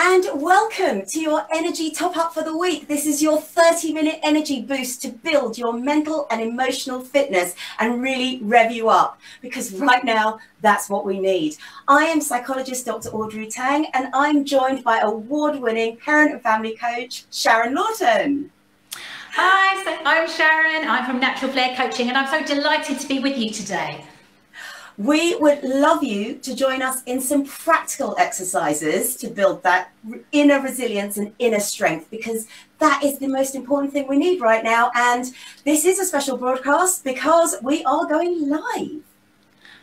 And welcome to your energy top up for the week. This is your 30-minute energy boost to build your mental and emotional fitness and really rev you up, because right now that's what we need. I am Psychologist Dr Audrey Tang, and I'm joined by award-winning parent and family coach Sharon Lawton. Hi, so I'm Sharon. I'm from Natural Flair Coaching, and I'm so delighted to be with you today. We would love you to join us in some practical exercises to build that inner resilience and inner strength, because that is the most important thing we need right now. And this is a special broadcast because we are going live.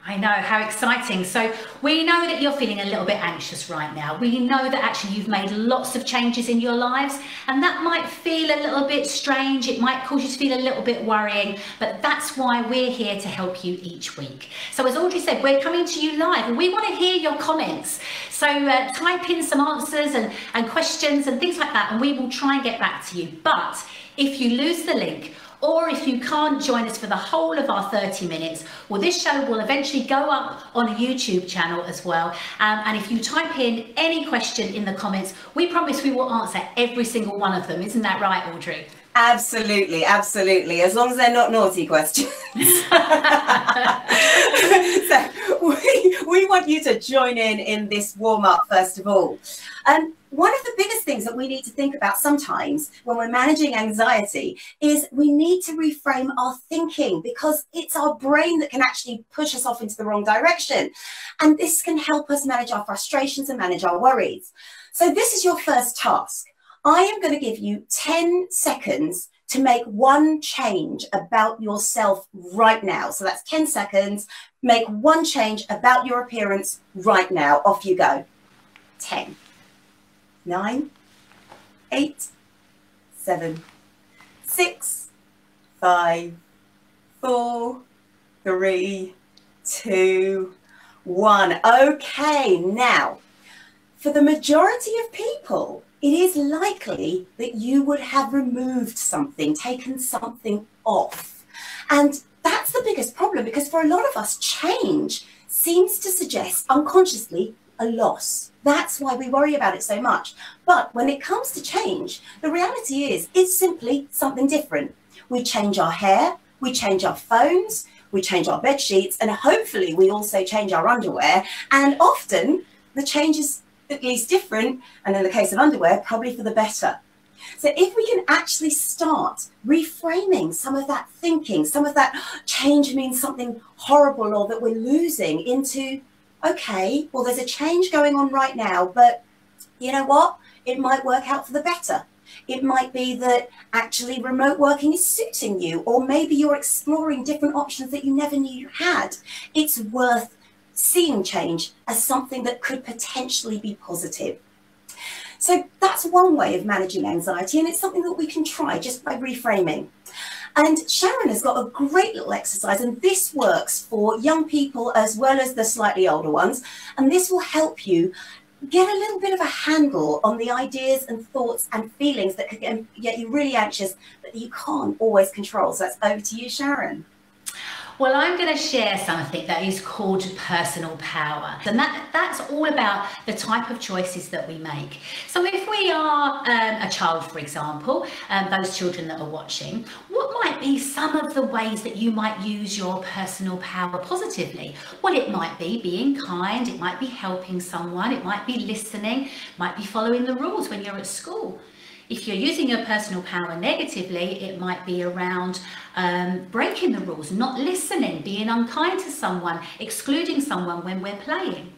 I know, how exciting. So we know that you're feeling a little bit anxious right now. We know that actually you've made lots of changes in your lives, and that might feel a little bit strange. It might cause you to feel a little bit worrying, but that's why we're here to help you each week. So as Audrey said, we're coming to you live, and we want to hear your comments. So type in some answers and questions and things like that, and we will try and get back to you. But if you lose the link, or if you can't join us for the whole of our 30 minutes, well, this show will eventually go up on a YouTube channel as well. And if you type in any question in the comments, we promise we will answer every single one of them. Isn't that right, Audrey? Absolutely, absolutely. As long as they're not naughty questions. So we want you to join in this warm-up first of all. One of the biggest things that we need to think about sometimes when we're managing anxiety is we need to reframe our thinking, because it's our brain that can actually push us off into the wrong direction. And this can help us manage our frustrations and manage our worries. So this is your first task. I am going to give you 10 seconds to make one change about yourself right now. So that's 10 seconds. Make one change about your appearance right now. Off you go. 10, 9, 8, 7, 6, 5, 4, 3, 2, 1. Okay, now, for the majority of people, it is likely that you would have removed something, taken something off. And that's the biggest problem, because for a lot of us, change seems to suggest unconsciously a loss. That's why we worry about it so much. But when it comes to change, the reality is it's simply something different. We change our hair, we change our phones, we change our bed sheets, and hopefully we also change our underwear. And often the change is at least different, and in the case of underwear, probably for the better. So if we can actually start reframing some of that thinking, some of that change means something horrible or that we're losing, into, okay, well, there's a change going on right now, but you know what? It might work out for the better. It might be that actually remote working is suiting you, or maybe you're exploring different options that you never knew you had. It's worth seeing change as something that could potentially be positive. So that's one way of managing anxiety, and it's something that we can try just by reframing. And Sharon has got a great little exercise, and this works for young people as well as the slightly older ones. And this will help you get a little bit of a handle on the ideas and thoughts and feelings that could get you really anxious, but you can't always control. So that's over to you, Sharon. Well, I'm going to share something that is called personal power, and that's all about the type of choices that we make. So if we are a child, for example, those children that are watching, what might be some of the ways that you might use your personal power positively? Well, it might be being kind, it might be helping someone, it might be listening, it might be following the rules when you're at school. If you're using your personal power negatively, it might be around breaking the rules, not listening, being unkind to someone, excluding someone when we're playing.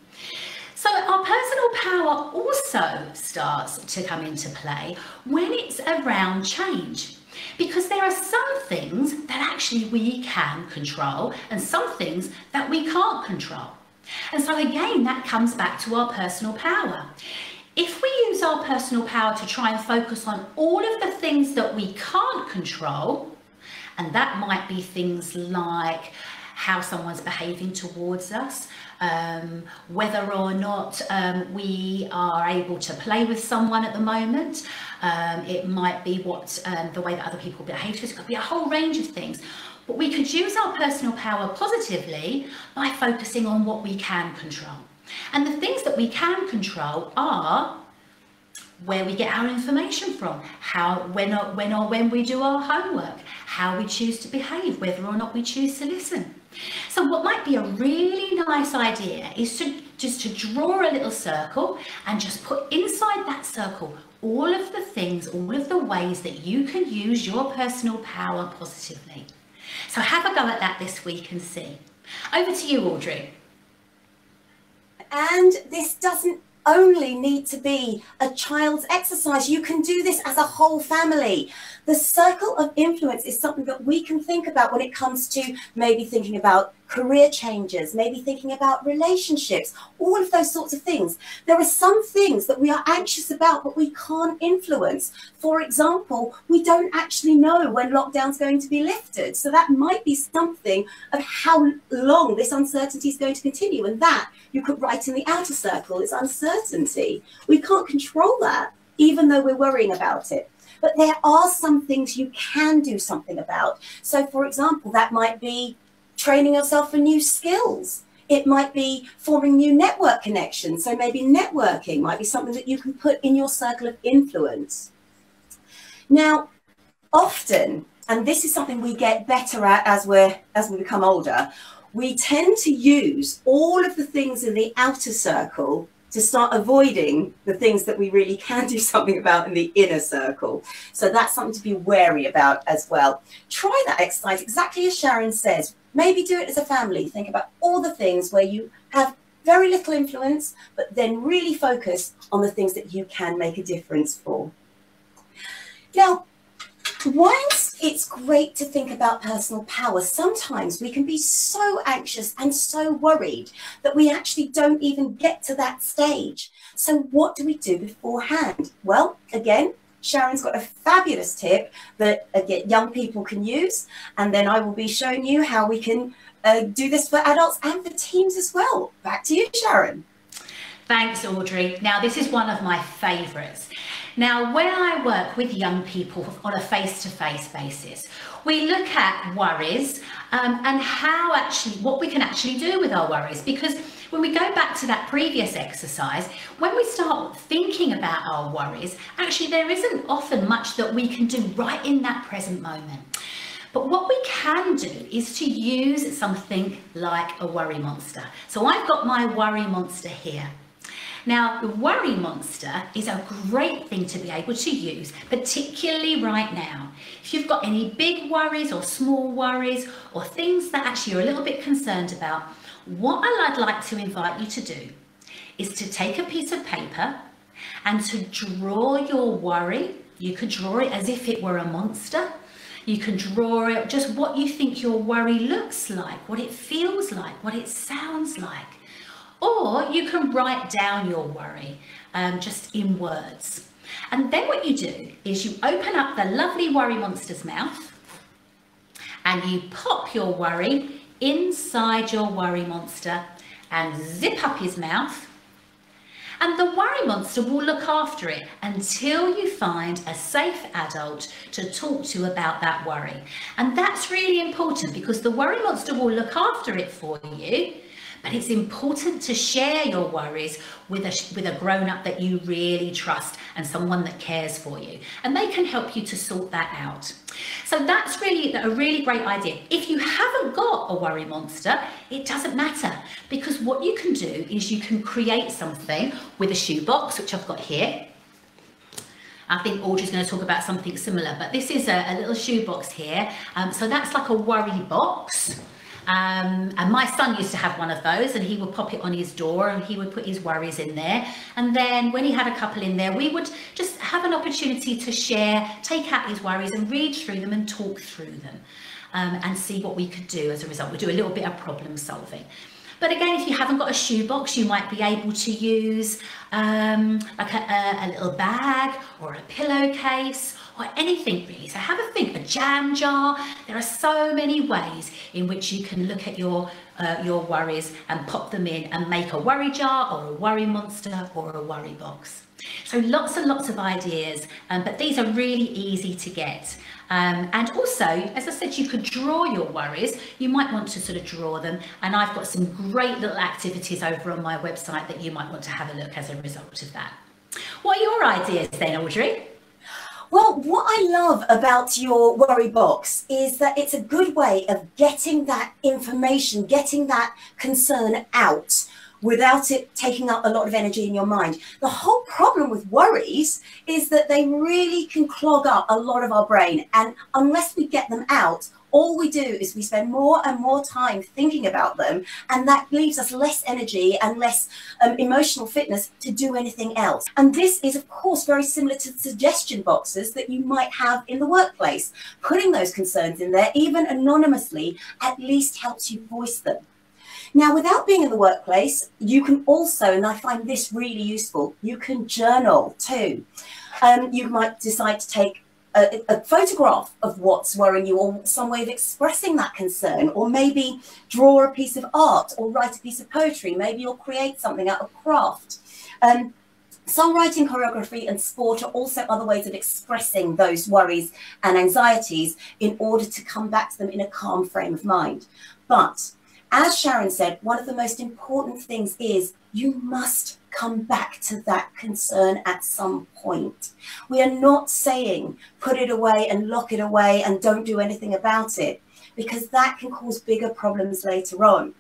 So our personal power also starts to come into play when it's around change, because there are some things that actually we can control and some things that we can't control. And so again, that comes back to our personal power. If we use our personal power to try and focus on all of the things that we can't control, and that might be things like how someone's behaving towards us, whether or not we are able to play with someone at the moment, it might be the way that other people behave to us, it could be a whole range of things. But we could use our personal power positively by focusing on what we can control. And the things that we can control are where we get our information from, when we do our homework, how we choose to behave, whether or not we choose to listen. So what might be a really nice idea is to draw a little circle and just put inside that circle all of the things, all of the ways that you can use your personal power positively. So have a go at that this week and see. Over to you, Audrey. And this doesn't only need to be a child's exercise. You can do this as a whole family. The circle of influence is something that we can think about when it comes to maybe thinking about career changes, maybe thinking about relationships, all of those sorts of things. There are some things that we are anxious about, but we can't influence. For example, we don't actually know when lockdown's going to be lifted. So that might be something of how long this uncertainty is going to continue. And that you could write in the outer circle is uncertainty. We can't control that, even though we're worrying about it. But there are some things you can do something about. So, for example, that might be training yourself for new skills. It might be forming new network connections. So maybe networking might be something that you can put in your circle of influence. Now, often, and this is something we get better at as we become older, we tend to use all of the things in the outer circle to start avoiding the things that we really can do something about in the inner circle. So that's something to be wary about as well. Try that exercise exactly as Sharon says. Maybe do it as a family. Think about all the things where you have very little influence, but then really focus on the things that you can make a difference for. Now, whilst it's great to think about personal power, sometimes we can be so anxious and so worried that we actually don't even get to that stage. So what do we do beforehand? Well, again, Sharon's got a fabulous tip that young people can use, and then I will be showing you how we can do this for adults and for teens as well. Back to you, Sharon. Thanks, Audrey. Now, this is one of my favourites. Now, when I work with young people on a face-to-face basis, we look at worries and what we can actually do with our worries. Because when we go back to that previous exercise, when we start thinking about our worries, actually there isn't often much that we can do right in that present moment. But what we can do is to use something like a worry monster. So I've got my worry monster here. Now, the worry monster is a great thing to be able to use, particularly right now. If you've got any big worries or small worries or things that actually you're a little bit concerned about, what I'd like to invite you to do is to take a piece of paper and to draw your worry. You could draw it as if it were a monster. You can draw it just what you think your worry looks like, what it feels like, what it sounds like. Or you can write down your worry just in words. And then what you do is you open up the lovely worry monster's mouth and you pop your worry inside your worry monster and zip up his mouth. And the worry monster will look after it until you find a safe adult to talk to about that worry. And that's really important because the worry monster will look after it for you. But it's important to share your worries with a grown-up that you really trust and someone that cares for you. And they can help you to sort that out. So that's really a really great idea. If you haven't got a worry monster, it doesn't matter. Because what you can do is you can create something with a shoebox, which I've got here. I think Audrey's going to talk about something similar, but this is a little shoebox here. So that's like a worry box. And my son used to have one of those, and he would pop it on his door and he would put his worries in there. And then when he had a couple in there, we would just have an opportunity to share, take out his worries and read through them and talk through them and see what we could do as a result. We do a little bit of problem solving. But again, if you haven't got a shoebox, you might be able to use like a little bag or a pillowcase or anything really. So have a think, a jam jar. There are so many ways in which you can look at your worries and pop them in and make a worry jar or a worry monster or a worry box. So lots and lots of ideas, but these are really easy to get. And also, as I said, you could draw your worries. You might want to sort of draw them. And I've got some great little activities over on my website that you might want to have a look as a result of that. What are your ideas then, Audrey? Well, what I love about your worry box is that it's a good way of getting that information, getting that concern out without it taking up a lot of energy in your mind. The whole problem with worries is that they really can clog up a lot of our brain. And unless we get them out, all we do is we spend more and more time thinking about them, and that leaves us less energy and less emotional fitness to do anything else. And this is, of course, very similar to the suggestion boxes that you might have in the workplace. Putting those concerns in there, even anonymously, at least helps you voice them. Now, without being in the workplace, you can also, and I find this really useful, you can journal too. You might decide to take a photograph of what's worrying you, or some way of expressing that concern, or maybe draw a piece of art or write a piece of poetry. Maybe you'll create something out of craft. Songwriting, choreography and sport are also other ways of expressing those worries and anxieties in order to come back to them in a calm frame of mind. But as Sharon said, one of the most important things is you must come back to that concern at some point. We are not saying put it away and lock it away and don't do anything about it, because that can cause bigger problems later on.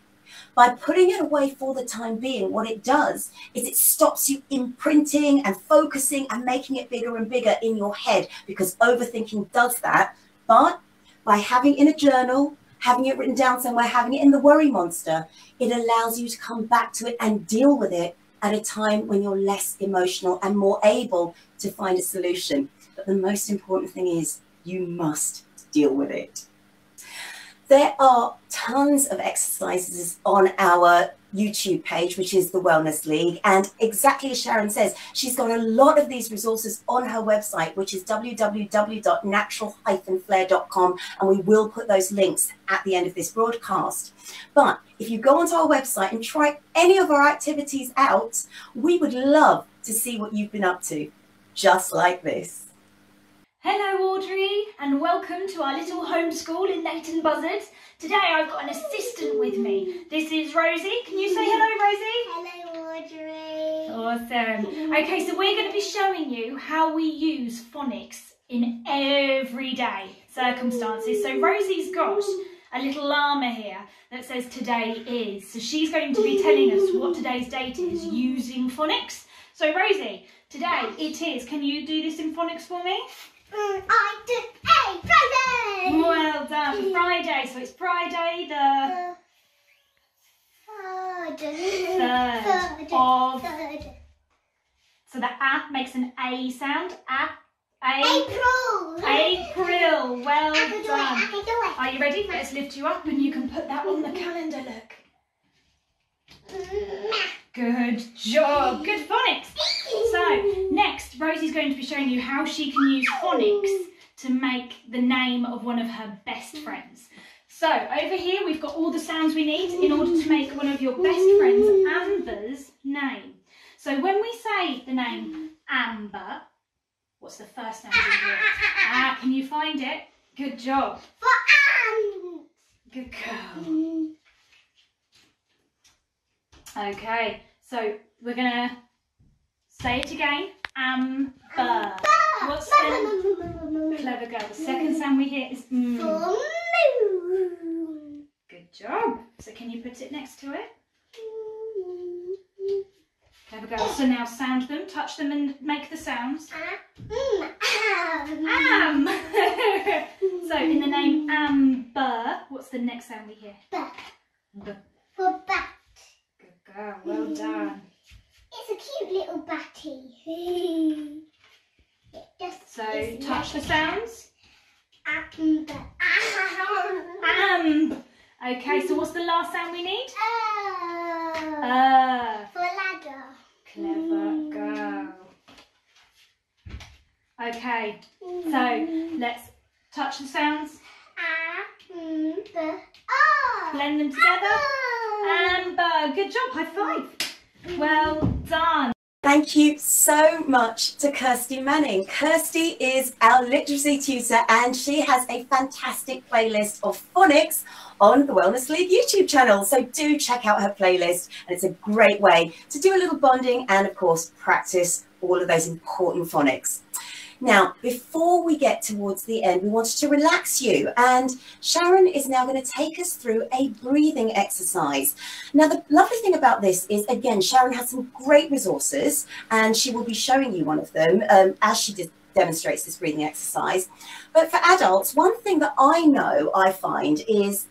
By putting it away for the time being, what it does is it stops you imprinting and focusing and making it bigger and bigger in your head, because overthinking does that. But by having it in a journal, having it written down somewhere, having it in the worry monster, it allows you to come back to it and deal with it at a time when you're less emotional and more able to find a solution. But the most important thing is you must deal with it. There are tons of exercises on our YouTube page, which is the Wellness League. And exactly as Sharon says, she's got a lot of these resources on her website, which is www.natural-flair.com. And we will put those links at the end of this broadcast. But if you go onto our website and try any of our activities out, we would love to see what you've been up to, just like this. Hello Audrey, and welcome to our little homeschool in Lawton Buzzard. Today I've got an assistant with me. This is Rosie. Can you say hello, Rosie? Hello Audrey. Awesome. Okay, so we're going to be showing you how we use phonics in everyday circumstances. So Rosie's got a little llama here that says today is. So she's going to be telling us what today's date is using phonics. So Rosie, today it is. Can you do this in phonics for me? Friday! Well done. Friday. So it's Friday the third of. So the A makes an A sound. April! April. Well I can do done. it, I can do it. Are you ready? Let's lift you up and you can put that on the calendar. Look. Good job. Good phonics. So next, Rosie's going to be showing you how she can use phonics to make the name of one of her best friends. So over here, we've got all the sounds we need in order to make one of your best friends Amber's name. So when we say the name Amber, what's the first sound you hear? Can you find it? Good job. For ants! Good girl. Okay, so we're going to say it again. Amber. What's the clever girl? The second sound we hear is mm. For moon. Good job. So can you put it next to it? Clever girl. So now sound them, touch them and make the sounds. Am. So in the name Amber, what's the next sound we hear? Bat. B. For bat. Good girl. Well done. It's a cute little batty. So touch the sounds. Amber. Amb. Okay, so what's the last sound we need? For ladder. Clever girl. Okay, so let's touch the sounds. Amber. Blend them together. Amber. Good job. High five. Well done. Thank you so much to Kirsty Manning. Kirsty is our literacy tutor and she has a fantastic playlist of phonics on the Wellness League YouTube channel. So do check out her playlist, and it's a great way to do a little bonding and of course practice all of those important phonics. Now, before we get towards the end, we wanted to relax you, and Sharon is now going to take us through a breathing exercise. Now, the lovely thing about this is, again, Sharon has some great resources, and she will be showing you one of them as she demonstrates this breathing exercise. But for adults, one thing that I find is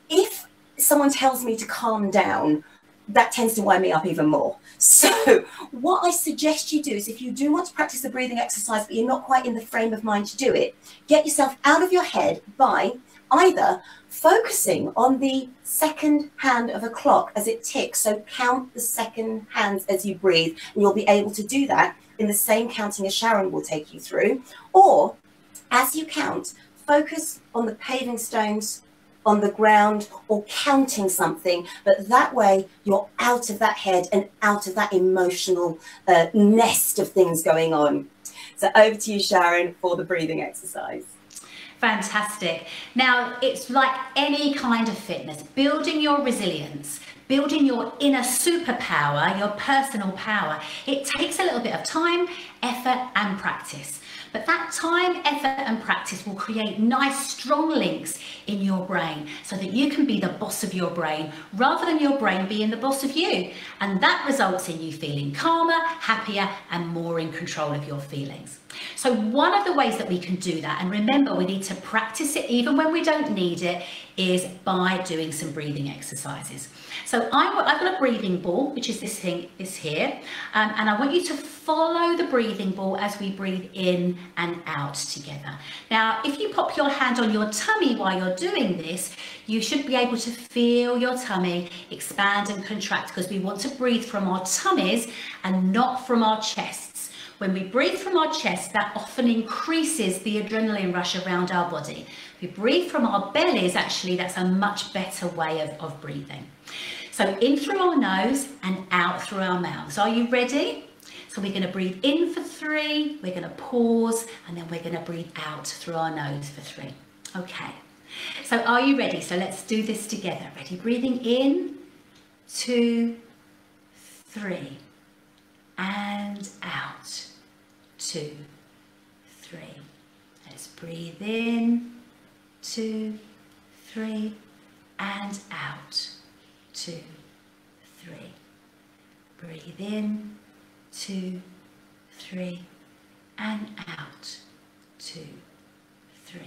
if someone tells me to calm down, that tends to wind me up even more. So what I suggest you do is, if you do want to practice the breathing exercise, but you're not quite in the frame of mind to do it, get yourself out of your head by either focusing on the second hand of a clock as it ticks. So count the second hands as you breathe, and you'll be able to do that in the same counting as Sharon will take you through. Or as you count, focus on the paving stones, on the ground, or counting something, but that way you're out of that head and out of that emotional nest of things going on. So over to you, Sharon, for the breathing exercise. Fantastic. Now, it's like any kind of fitness, building your resilience, building your inner superpower, your personal power. It takes a little bit of time, effort, and practice. But that time, effort, and practice will create nice, strong links in your brain so that you can be the boss of your brain rather than your brain being the boss of you. And that results in you feeling calmer, happier, and more in control of your feelings. So one of the ways that we can do that, and remember, we need to practice it even when we don't need it, is by doing some breathing exercises. So I've got a breathing ball, which is this thing is here, and I want you to follow the breathing ball as we breathe in and out together. Now, if you pop your hand on your tummy while you're doing this, you should be able to feel your tummy expand and contract, because we want to breathe from our tummies and not from our chests. When we breathe from our chest, that often increases the adrenaline rush around our body. If we breathe from our bellies, actually, that's a much better way of breathing. So in through our nose and out through our mouths. Are you ready? So we're going to breathe in for 3, we're going to pause, and then we're going to breathe out through our nose for 3. Okay. So are you ready? So let's do this together. Ready? Breathing in, 2, 3, and out, 2, 3. Let's breathe in, 2, 3, and out, 2, 3. Breathe in, 2, 3, and out, 2, 3.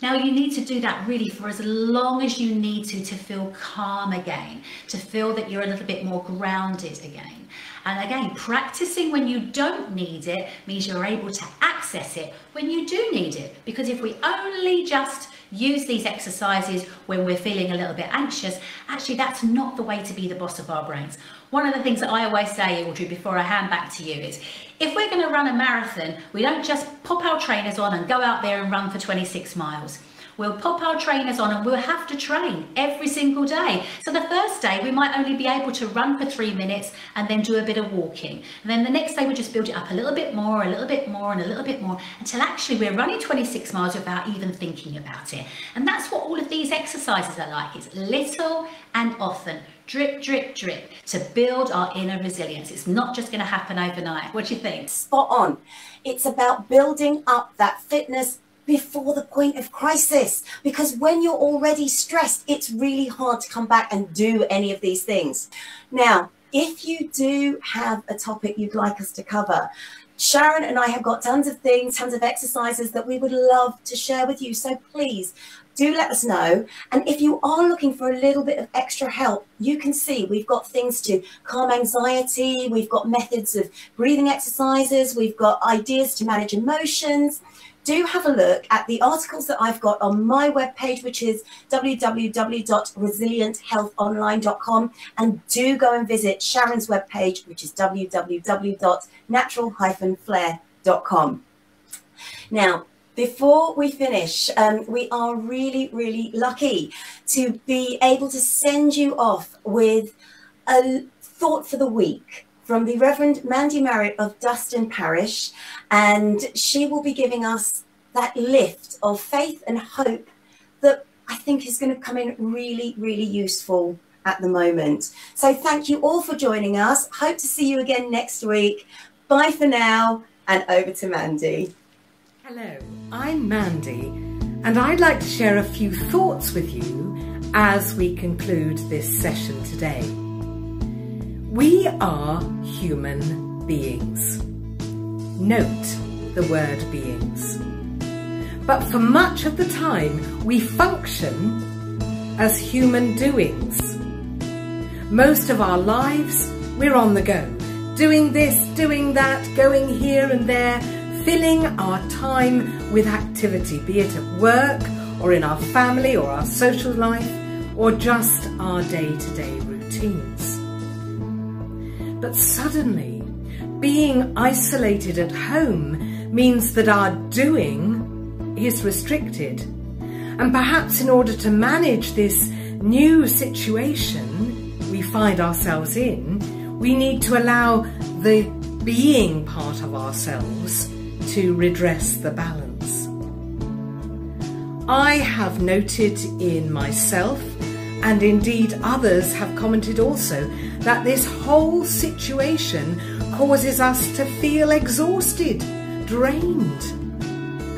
Now you need to do that really for as long as you need to feel calm again, to feel that you're a little bit more grounded again. And again, practicing when you don't need it means you're able to access it when you do need it. Because if we only just use these exercises when we're feeling a little bit anxious, actually that's not the way to be the boss of our brains. One of the things that I always say, Audrey, before I hand back to you is, if we're going to run a marathon, we don't just pop our trainers on and go out there and run for 26 miles. We'll pop our trainers on and we'll have to train every single day. So the first day we might only be able to run for 3 minutes and then do a bit of walking. And then the next day we'll just build it up a little bit more, a little bit more, and a little bit more, until actually we're running 26 miles without even thinking about it. And that's what all of these exercises are like. It's little and often, drip, drip, drip, to build our inner resilience. It's not just going to happen overnight. What do you think? Spot on. It's about building up that fitness before the point of crisis, because when you're already stressed, it's really hard to come back and do any of these things. Now, if you do have a topic you'd like us to cover, Sharon and I have got tons of things, tons of exercises that we would love to share with you. So please do let us know. And if you are looking for a little bit of extra help, you can see we've got things to calm anxiety. We've got methods of breathing exercises. We've got ideas to manage emotions. Do have a look at the articles that I've got on my webpage, which is www.resilienthealthonline.com, and do go and visit Sharon's webpage, which is www.natural-flair.com. Now, before we finish, we are really, really lucky to be able to send you off with a thought for the week from the Reverend Mandy Marriott of Duston Parish, and she will be giving us that lift of faith and hope that I think is going to come in really, really useful at the moment. So thank you all for joining us. Hope to see you again next week. Bye for now, and over to Mandy. Hello, I'm Mandy, and I'd like to share a few thoughts with you as we conclude this session today. We are human beings. Note the word beings. But for much of the time, we function as human doings. Most of our lives, we're on the go, doing this, doing that, going here and there, filling our time with activity, be it at work or in our family or our social life or just our day-to-day routines. But suddenly, being isolated at home means that our doing is restricted. And perhaps in order to manage this new situation we find ourselves in, we need to allow the being part of ourselves to redress the balance. I have noted in myself, and indeed others have commented also, that this whole situation causes us to feel exhausted, drained,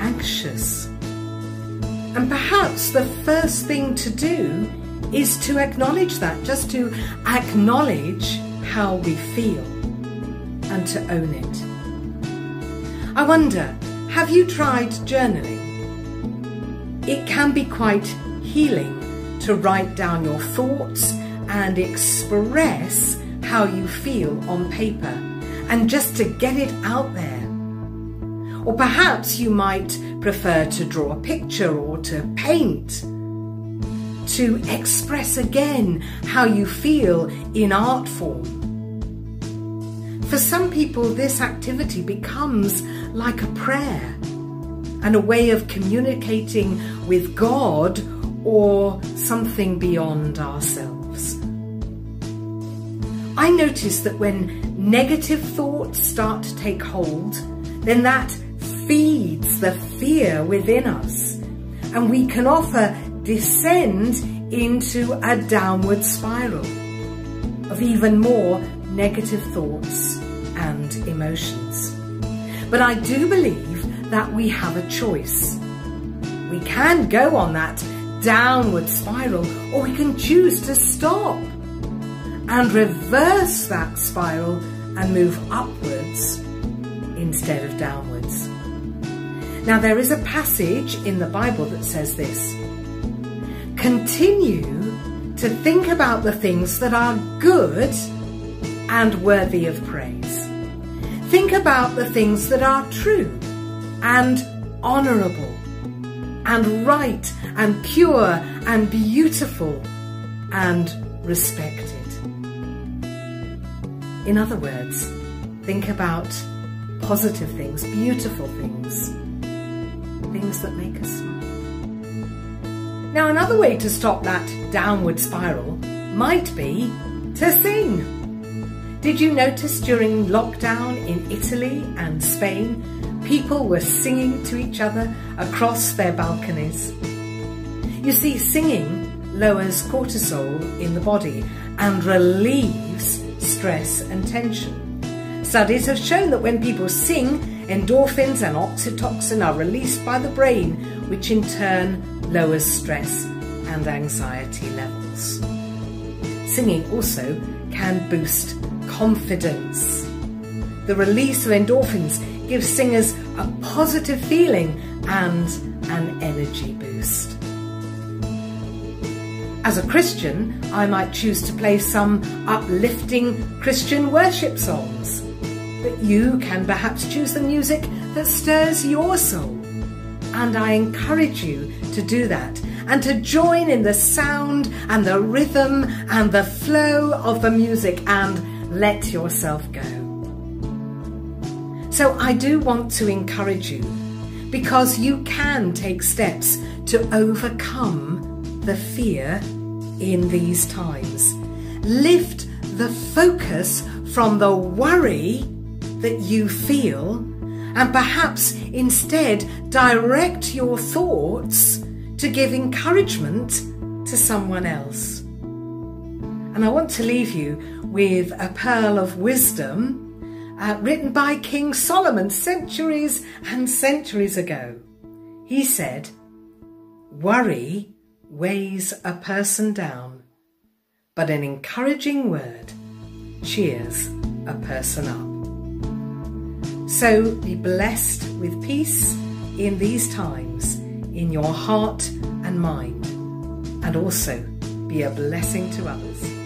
anxious. And perhaps the first thing to do is to acknowledge that, just to acknowledge how we feel and to own it. I wonder, have you tried journaling? It can be quite healing to write down your thoughts and express how you feel on paper, and just to get it out there. Or perhaps you might prefer to draw a picture or to paint, to express again how you feel in art form. For some people, this activity becomes like a prayer and a way of communicating with God or something beyond ourselves. I notice that when negative thoughts start to take hold, then that feeds the fear within us, and we can often descend into a downward spiral of even more negative thoughts and emotions. But I do believe that we have a choice. We can go on that downward spiral, or we can choose to stop and reverse that spiral and move upwards instead of downwards. Now, there is a passage in the Bible that says this: continue to think about the things that are good and worthy of praise. Think about the things that are true and honourable and right and pure and beautiful and respected. In other words, think about positive things, beautiful things, things that make us smile. Now, another way to stop that downward spiral might be to sing. Did you notice during lockdown in Italy and Spain, people were singing to each other across their balconies? You see, singing lowers cortisol in the body and relieves stress and tension. Studies have shown that when people sing, endorphins and oxytocin are released by the brain, which in turn lowers stress and anxiety levels. Singing also can boost confidence. The release of endorphins gives singers a positive feeling and an energy boost. As a Christian, I might choose to play some uplifting Christian worship songs. But you can perhaps choose the music that stirs your soul. And I encourage you to do that and to join in the sound and the rhythm and the flow of the music and let yourself go. So I do want to encourage you, because you can take steps to overcome the fear in these times. Lift the focus from the worry that you feel, and perhaps instead direct your thoughts to give encouragement to someone else. And I want to leave you with a pearl of wisdom written by King Solomon centuries and centuries ago. He said, "Worry weighs a person down, but an encouraging word cheers a person up." So be blessed with peace in these times, in your heart and mind, and also be a blessing to others.